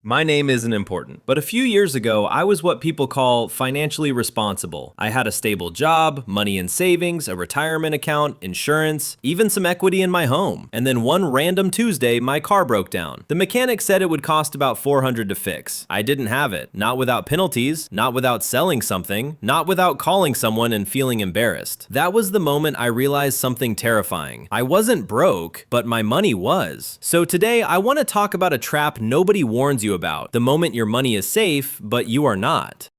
My name isn't important, but a few years ago, I was what people call financially responsible. I had a stable job, money in savings, a retirement account, insurance, even some equity in my home. And then one random Tuesday, my car broke down. The mechanic said it would cost about $400 to fix. I didn't have it. Not without penalties, not without selling something, not without calling someone and feeling embarrassed. That was the moment I realized something terrifying. I wasn't broke, but my money was. So today, I want to talk about a trap nobody warns you about, the moment your money is safe, but you are not.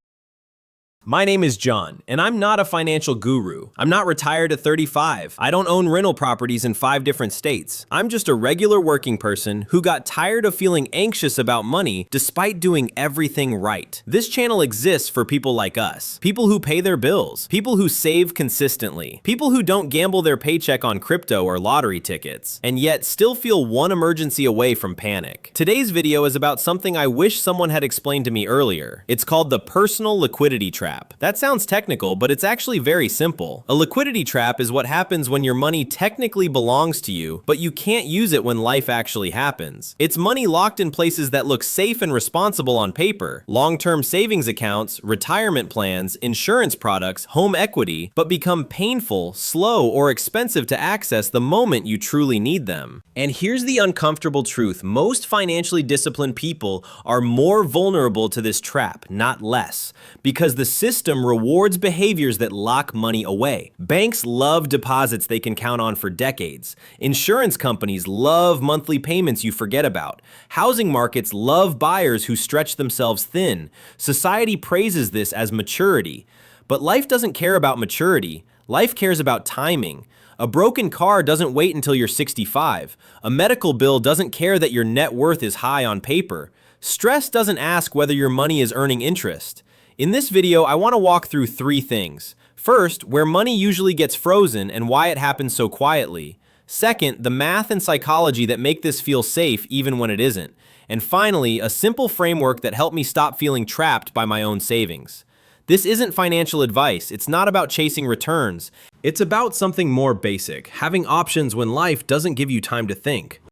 My name is John, and I'm not a financial guru. I'm not retired at 35. I don't own rental properties in 5 different states. I'm just a regular working person who got tired of feeling anxious about money despite doing everything right. This channel exists for people like us. People who pay their bills. People who save consistently. People who don't gamble their paycheck on crypto or lottery tickets, and yet still feel one emergency away from panic. Today's video is about something I wish someone had explained to me earlier. It's called the Personal Liquidity Trap. That sounds technical, but it's actually very simple. A liquidity trap is what happens when your money technically belongs to you, but you can't use it when life actually happens. It's money locked in places that look safe and responsible on paper. Long-term savings accounts, retirement plans, insurance products, home equity, but become painful, slow, or expensive to access the moment you truly need them. And here's the uncomfortable truth. Most financially disciplined people are more vulnerable to this trap, not less, because the system rewards behaviors that lock money away. Banks love deposits they can count on for decades. Insurance companies love monthly payments you forget about. Housing markets love buyers who stretch themselves thin. Society praises this as maturity. But life doesn't care about maturity. Life cares about timing. A broken car doesn't wait until you're 65. A medical bill doesn't care that your net worth is high on paper. Stress doesn't ask whether your money is earning interest. In this video, I want to walk through 3 things. First, where money usually gets frozen and why it happens so quietly. Second, the math and psychology that make this feel safe even when it isn't. And finally, a simple framework that helped me stop feeling trapped by my own savings. This isn't financial advice. It's not about chasing returns. It's about something more basic, having options when life doesn't give you time to think.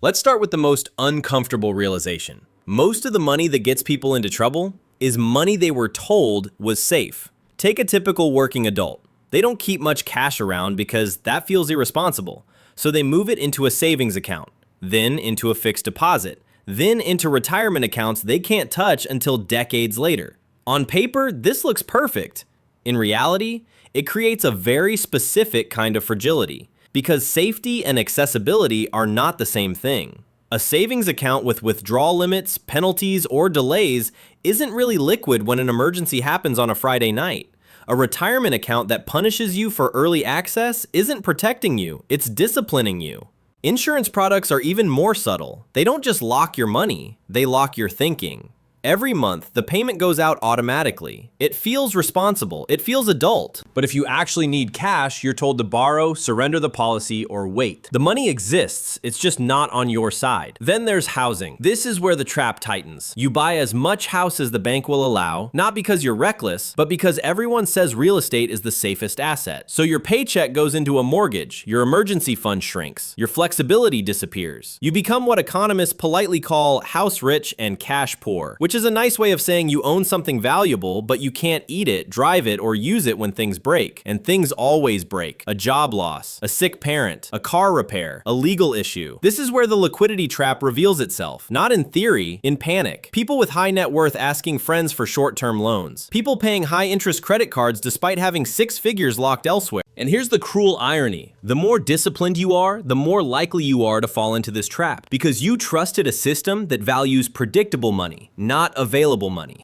Let's start with the most uncomfortable realization. Most of the money that gets people into trouble is money they were told was safe. Take a typical working adult. They don't keep much cash around because that feels irresponsible. So they move it into a savings account, then into a fixed deposit, then into retirement accounts they can't touch until decades later. On paper, this looks perfect. In reality, it creates a very specific kind of fragility because safety and accessibility are not the same thing. A savings account with withdrawal limits, penalties, or delays isn't really liquid when an emergency happens on a Friday night. A retirement account that punishes you for early access isn't protecting you, it's disciplining you. Insurance products are even more subtle. They don't just lock your money, they lock your thinking. Every month, the payment goes out automatically. It feels responsible, it feels adult. But if you actually need cash, you're told to borrow, surrender the policy, or wait. The money exists, it's just not on your side. Then there's housing. This is where the trap tightens. You buy as much house as the bank will allow, not because you're reckless, but because everyone says real estate is the safest asset. So your paycheck goes into a mortgage, your emergency fund shrinks, your flexibility disappears. You become what economists politely call house rich and cash poor, which is a nice way of saying you own something valuable, but you can't eat it, drive it, or use it when things break. And things always break. A job loss, a sick parent, a car repair, a legal issue. This is where the liquidity trap reveals itself. Not in theory, in panic. People with high net worth asking friends for short-term loans. People paying high-interest credit cards despite having 6 figures locked elsewhere. And here's the cruel irony. The more disciplined you are, the more likely you are to fall into this trap because you trusted a system that values predictable money, not available money.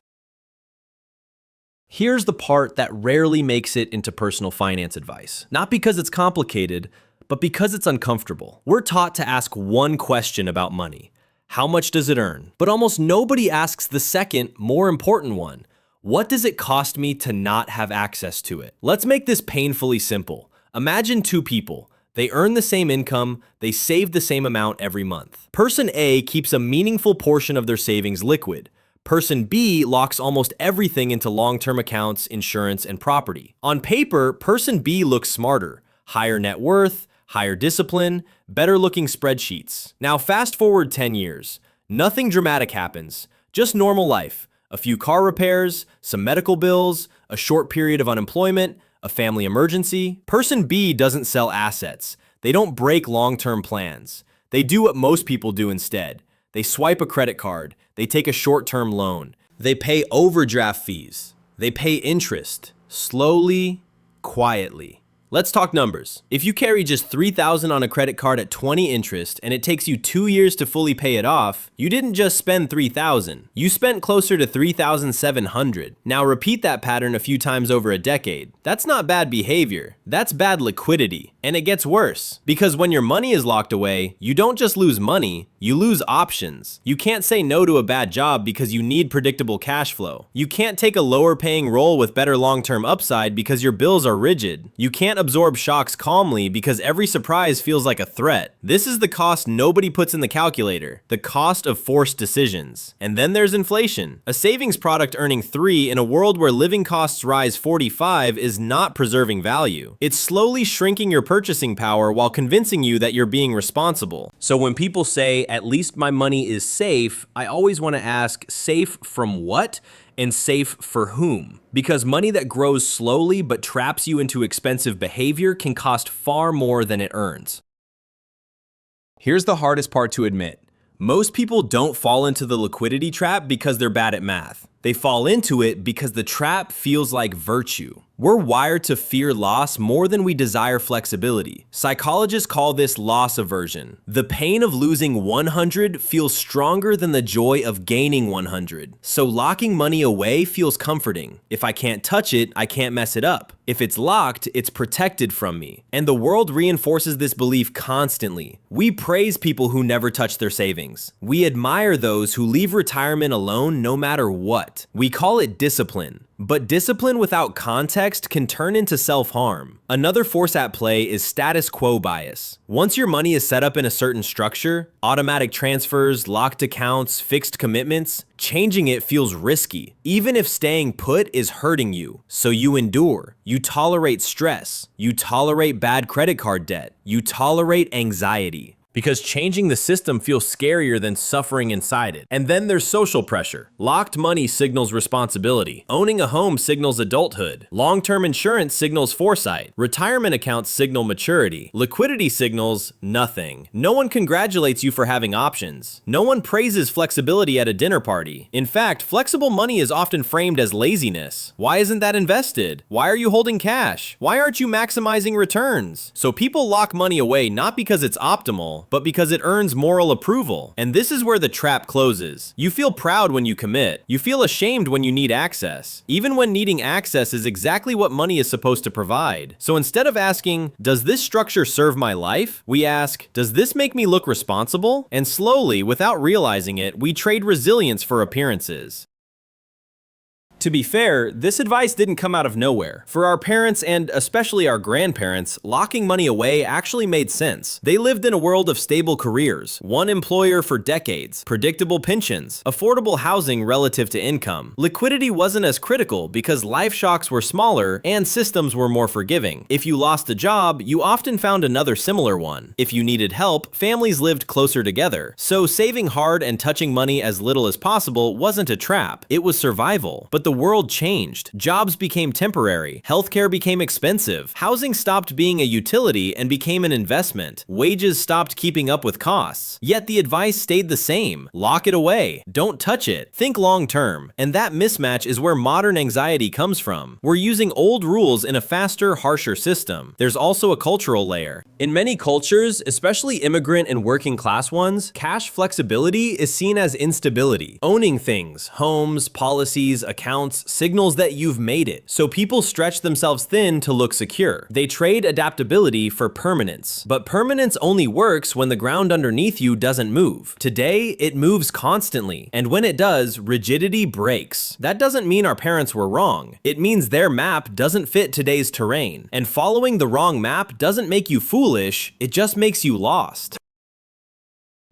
Here's the part that rarely makes it into personal finance advice. Not because it's complicated, but because it's uncomfortable. We're taught to ask one question about money. How much does it earn? But almost nobody asks the second, more important one. What does it cost me to not have access to it? Let's make this painfully simple. Imagine 2 people. They earn the same income, they save the same amount every month. Person A keeps a meaningful portion of their savings liquid. Person B locks almost everything into long-term accounts, insurance, and property. On paper, person B looks smarter, higher net worth, higher discipline, better looking spreadsheets. Now fast forward 10 years. Nothing dramatic happens, just normal life. A few car repairs, some medical bills, a short period of unemployment, a family emergency. Person B doesn't sell assets. They don't break long-term plans. They do what most people do instead. They swipe a credit card. They take a short-term loan. They pay overdraft fees. They pay interest. Slowly, quietly. Let's talk numbers. If you carry just $3,000 on a credit card at 20 interest and it takes you 2 years to fully pay it off, you didn't just spend $3,000. You spent closer to $3,700. Now repeat that pattern a few times over a decade. That's not bad behavior. That's bad liquidity. And it gets worse. Because when your money is locked away, you don't just lose money, you lose options. You can't say no to a bad job because you need predictable cash flow. You can't take a lower paying role with better long-term upside because your bills are rigid. You can't absorb shocks calmly because every surprise feels like a threat. This is the cost nobody puts in the calculator, the cost of forced decisions. And then there's inflation. A savings product earning 3 in a world where living costs rise 45 is not preserving value. It's slowly shrinking your purchasing power while convincing you that you're being responsible. So when people say, at least my money is safe, I always want to ask, safe from what? And safe for whom? Because money that grows slowly but traps you into expensive behavior can cost far more than it earns. Here's the hardest part to admit. Most people don't fall into the liquidity trap because they're bad at math. They fall into it because the trap feels like virtue. We're wired to fear loss more than we desire flexibility. Psychologists call this loss aversion. The pain of losing 100 feels stronger than the joy of gaining 100. So locking money away feels comforting. If I can't touch it, I can't mess it up. If it's locked, it's protected from me. And the world reinforces this belief constantly. We praise people who never touch their savings. We admire those who leave retirement alone no matter what. We call it discipline. But discipline without context can turn into self-harm. Another force at play is status quo bias. Once your money is set up in a certain structure, automatic transfers, locked accounts, fixed commitments, changing it feels risky, even if staying put is hurting you. So you endure. You tolerate stress. You tolerate bad credit card debt. You tolerate anxiety. Because changing the system feels scarier than suffering inside it. And then there's social pressure. Locked money signals responsibility. Owning a home signals adulthood. Long-term insurance signals foresight. Retirement accounts signal maturity. Liquidity signals nothing. No one congratulates you for having options. No one praises flexibility at a dinner party. In fact, flexible money is often framed as laziness. Why isn't that invested? Why are you holding cash? Why aren't you maximizing returns? So people lock money away not because it's optimal, but because it earns moral approval. And this is where the trap closes. You feel proud when you commit. You feel ashamed when you need access, even when needing access is exactly what money is supposed to provide. So instead of asking, does this structure serve my life? We ask, does this make me look responsible? And slowly, without realizing it, we trade resilience for appearances. To be fair, this advice didn't come out of nowhere. For our parents and especially our grandparents, locking money away actually made sense. They lived in a world of stable careers, one employer for decades, predictable pensions, affordable housing relative to income. Liquidity wasn't as critical because life shocks were smaller and systems were more forgiving. If you lost a job, you often found another similar one. If you needed help, families lived closer together. So saving hard and touching money as little as possible wasn't a trap, it was survival. But the world changed. Jobs became temporary. Healthcare became expensive. Housing stopped being a utility and became an investment. Wages stopped keeping up with costs. Yet the advice stayed the same. Lock it away. Don't touch it. Think long term. And that mismatch is where modern anxiety comes from. We're using old rules in a faster, harsher system. There's also a cultural layer. In many cultures, especially immigrant and working class ones, cash flexibility is seen as instability. Owning things, homes, policies, accounts, signals that you've made it. So people stretch themselves thin to look secure. They trade adaptability for permanence. But permanence only works when the ground underneath you doesn't move. Today, it moves constantly. And when it does, rigidity breaks. That doesn't mean our parents were wrong. It means their map doesn't fit today's terrain. And following the wrong map doesn't make you foolish, it just makes you lost.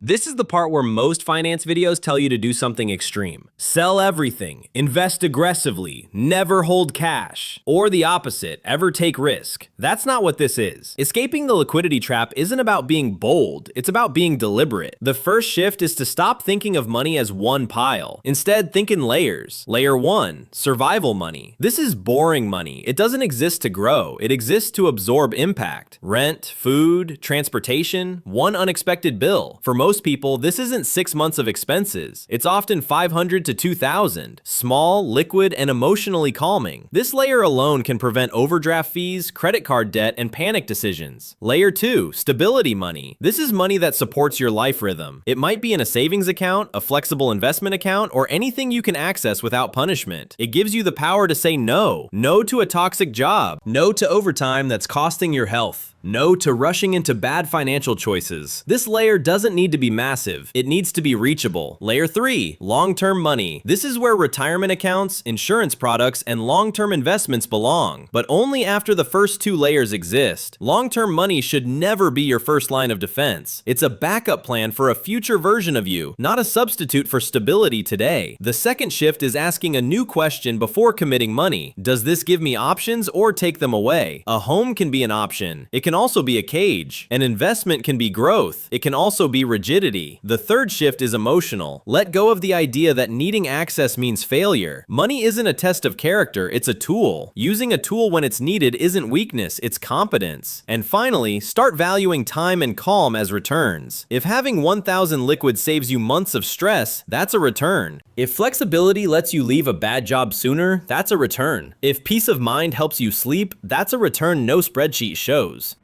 This is the part where most finance videos tell you to do something extreme. Sell everything, invest aggressively, never hold cash. Or the opposite, ever take risk. That's not what this is. Escaping the liquidity trap isn't about being bold, it's about being deliberate. The first shift is to stop thinking of money as one pile. Instead, think in layers. Layer 1, survival money. This is boring money. It doesn't exist to grow, it exists to absorb impact. Rent, food, transportation, one unexpected bill. For most people, this isn't 6 months of expenses. It's often 500 to 2,000. Small, liquid, and emotionally calming. This layer alone can prevent overdraft fees, credit card debt, and panic decisions. Layer 2, stability money. This is money that supports your life rhythm. It might be in a savings account, a flexible investment account, or anything you can access without punishment. It gives you the power to say no. No to a toxic job. No to overtime that's costing your health. No to rushing into bad financial choices. This layer doesn't need to be massive, it needs to be reachable. Layer 3, long-term money. This is where retirement accounts, insurance products, and long-term investments belong, but only after the first 2 layers exist. Long-term money should never be your first line of defense. It's a backup plan for a future version of you, not a substitute for stability today. The second shift is asking a new question before committing money. Does this give me options or take them away? A home can be an option. It can also be a cage. An investment can be growth. It can also be rigidity. The third shift is emotional. Let go of the idea that needing access means failure. Money isn't a test of character, it's a tool. Using a tool when it's needed isn't weakness, it's competence. And finally, start valuing time and calm as returns. If having 1,000 liquid saves you months of stress, that's a return. If flexibility lets you leave a bad job sooner, that's a return. If peace of mind helps you sleep, that's a return no spreadsheet shows.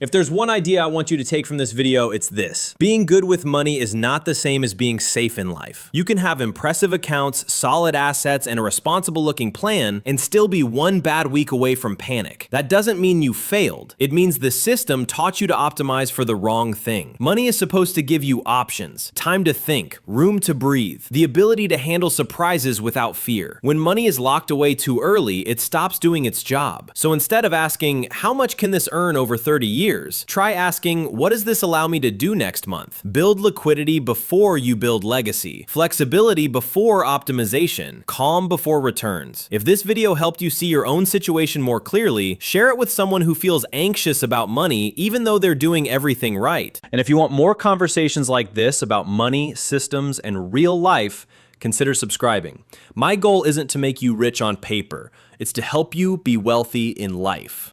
If there's one idea I want you to take from this video, it's this. Being good with money is not the same as being safe in life. You can have impressive accounts, solid assets, and a responsible looking plan, and still be one bad week away from panic. That doesn't mean you failed. It means the system taught you to optimize for the wrong thing. Money is supposed to give you options, time to think, room to breathe, the ability to handle surprises without fear. When money is locked away too early, it stops doing its job. So instead of asking, how much can this earn over 30 years? Try asking, what does this allow me to do next month? Build liquidity before you build legacy. Flexibility before optimization. Calm before returns. If this video helped you see your own situation more clearly, share it with someone who feels anxious about money even though they're doing everything right. And if you want more conversations like this about money, systems, and real life, consider subscribing. My goal isn't to make you rich on paper. It's to help you be wealthy in life.